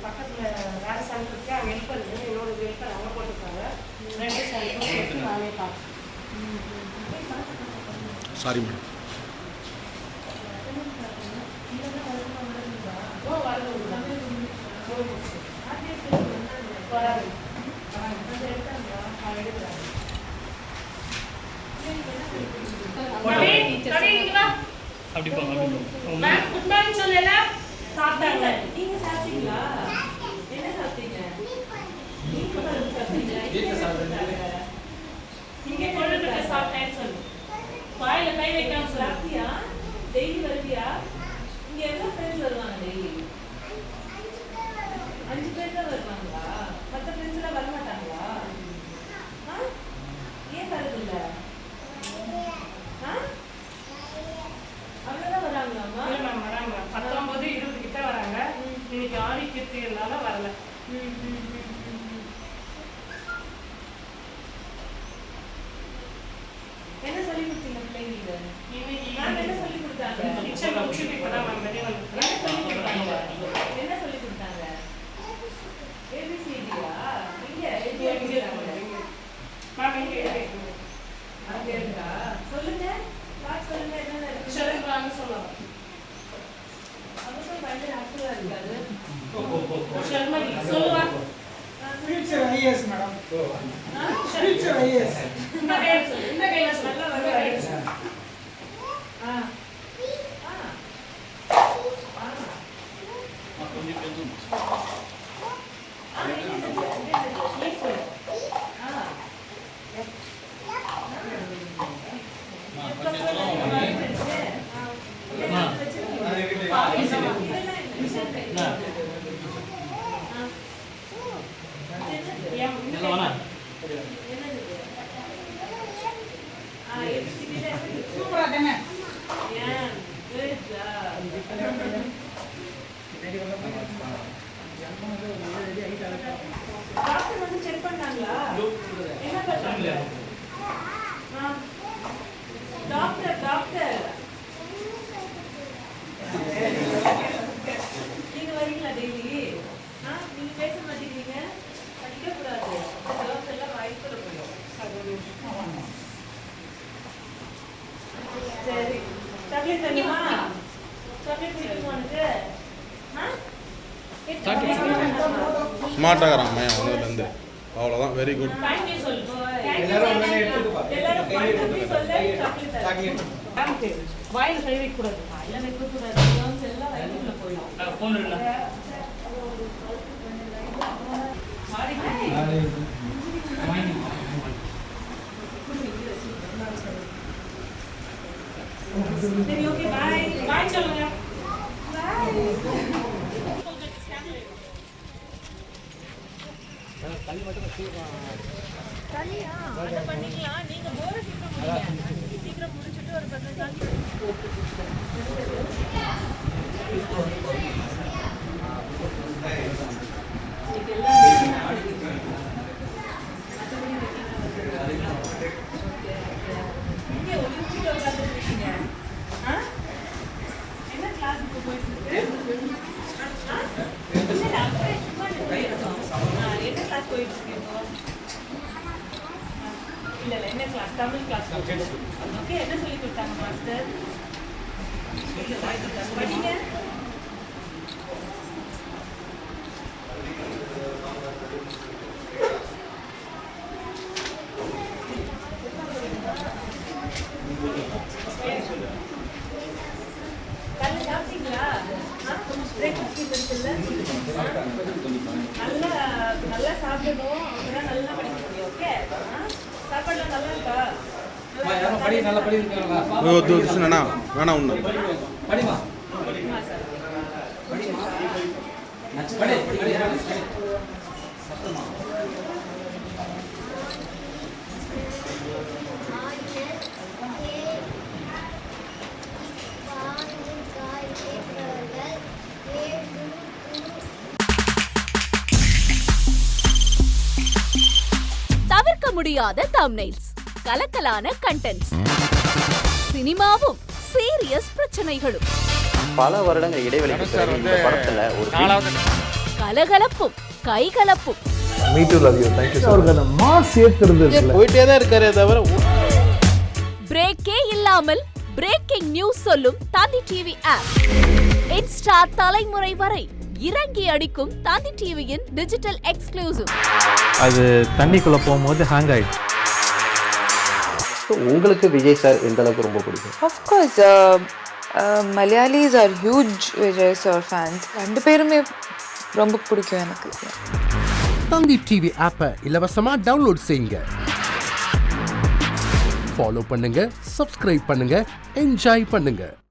பக்கத்தில் வேறு சென்டர் இருக்குது அங்கே ஹெல்ப்பர் இருக்குது என்னோட ஹெல்ப்பர் அங்கே போட்டுருக்காங்க 2 சென்டரும் சேர்த்து நானே பார்ப்பேன். Sorry madam. குட் மார்னிங் சொல்லல சாப்பிட்டாங்க. நீங்க சாப்பிட்டீங்களா? என்ன சாப்பிட்டீங்க? நீங்க சாப்பிட்டீங்க. நீங்க கொழுக்கட்டை சாப்பிட்டேன்னு சொல்லு. வாயில கை வைக்காம சொல்லு. சாப்பிட்டியா? டெய்லி வருவியா? இங்க எவ்வளவு ஃப்ரெண்ட்ஸ் வருவாங்க டெய்லி? 5 பேர் தான் வருவாங்களா? மற்ற ஃப்ரெண்ட்ஸ் எல்லாம் வர மாட்டாங்களா? ஏன் வரதில்ல? அவ்வளோதான் வராங்களாமா? இல்லை மேம் வராங்க 19-20 கிட்ட வராங்க. இன்னைக்கு ஆடி கிருத்திகனால வரல. என்ன சொல்லி கொடுத்தீங்க பிள்ளைங்களுக்கு? இன்னைக்கு என்ன சொல்லி கொடுத்தாங்க? கிச்சன் முடிச்சுட்டு இப்போ தான் மேம் வெளியே வந்து என்ன சொல்லி கொடுத்தாங்க? என்ன சொல்லி கொடுத்தாங்க? ஏபிசிடியா? இங்க ஏபிசிடி மேம் இங்கே அங்க இருக்கா? சொல்லுங்க. கிளாஸ் சொல்லுங்க. என்ன இருக்கு? ஷெல்ஃப்லான்னு சொல்லலாம். அவசரம் பயங்கர ஆக்டிவா இருக்காது. ஷெல்மணி சொல்லுவா. Future IAS madam. Future IAS. இந்த கையில சொல்லு. இந்த கையில சொல்லு. நல்லா இந்த கையில சொல்லு. வருவாங்க. Super தானே? டாக்டர் வந்து செக் பண்ணாங்களா? என்ன பண்ணாங்க? டாக்டர் நீங்க வரீங்களா டெய்லி? நீங்க பேச மாட்டேங்கிறீங்க. படிக்க கூடாது. ஜர்ம்ஸ் எல்லாம் வாய்ப்புல போயிடும். சரி சாக்லேட் வேணுமா? சாக்லேட் வேணுமா உனக்கு? ஸ்மார்ட்டாக இருக்கிறான் மையம் வந்ததுலேருந்து. அவ்வளோதான், வெரி குட். தேங்க்யூ சொல்லு. எல்லாரும் சாக்லேட் தேங்க்யூ. வாயில கை வைக்க கூடாது. வாயில வைக்க கூடாது. ஜர்ம்ஸ் எல்லாம் வயிற்றுக்குள்ள போயிடும். ஃபோன் இல்ல. சரி ஓகே பாய். பாய் சொல்லுங்க. தனியா அத பண்ணிக்கலாம். நீங்க போற சீக்கிரம் முடிங்க. சீக்கிரம் முடிச்சிட்டு ஒரு 10 நிமிஷம் இங்கே ஒளிஞ்சிட்டு உட்கார்ந்துருக்கீங்க. என்ன கிளாஸுக்கு போயிட்டு இருக்கு? அப்படியே சும்மா என்ன கிளாஸ் போயிட்டு இருக்கீங்க? இல்ல என்ன கிளாஸ்? தமிழ் கிளாஸ். ஓகே என்ன சொல்லி கொடுத்தாங்க மாஸ்டர்? படிங்க. காலைல சாப்பிட்டீங்களா? பிரேக்ஃபாஸ்ட் இருக்குல்ல? நல்லா சாப்பிடணும். அப்பதான் நல்லா படிக்க முடியும். ஓகே சாப்பாடுலாம் நல்லா இருக்கா? நல்லா படி இருக்காங்களா? வேணா ஒன்று படிமா. படி. சத்தமா. தவிர்க்க முடியாத தம்ப்நெயில்ஸ், கலக்கலான கண்டென்ட்ஸ், சினிமாவும் சீரியஸ் பிரச்சனைகளும். பல வருடங்கள் இடைவெளிக்கு பிறகு இந்த படத்துல ஒரு கலகலப்பும் கைகலப்பும். Me too, love you. Thank you so much. அவருக்கு அந்த மாஸ் ஏத்துறது இருக்குல்ல. போயிட்டே தான் இருக்காரே தவிர பிரேக்கே இல்லாமல் பிரேக்கிங் நியூஸ் சொல்லும் தந்தி டிவி ஆப். இன்ஸ்டா தலைமுறை வரை இறங்கி அடிக்கும் தந்தி டிவியின் டிஜிட்டல் எக்ஸ்க்ளூசிவ். அது தண்ணிக்குள்ள போகும்போது ஹேங் ஆயிடுச்சு. உங்களுக்கு விஜய் சார் எந்த அளவுக்கு ரொம்ப பிடிக்கும்? Of course, Malayalis are huge Vijay sir fans. ரெண்டு பேருமே ரொம்ப பிடிக்கும் எனக்கு. தந்தி டிவி ஆப்பை இலவசமா டவுன்லோட் செய்யுங்க. ஃபாலோ பண்ணுங்க, சப்ஸ்கிரைப் பண்ணுங்க, என்ஜாய் பண்ணுங்க.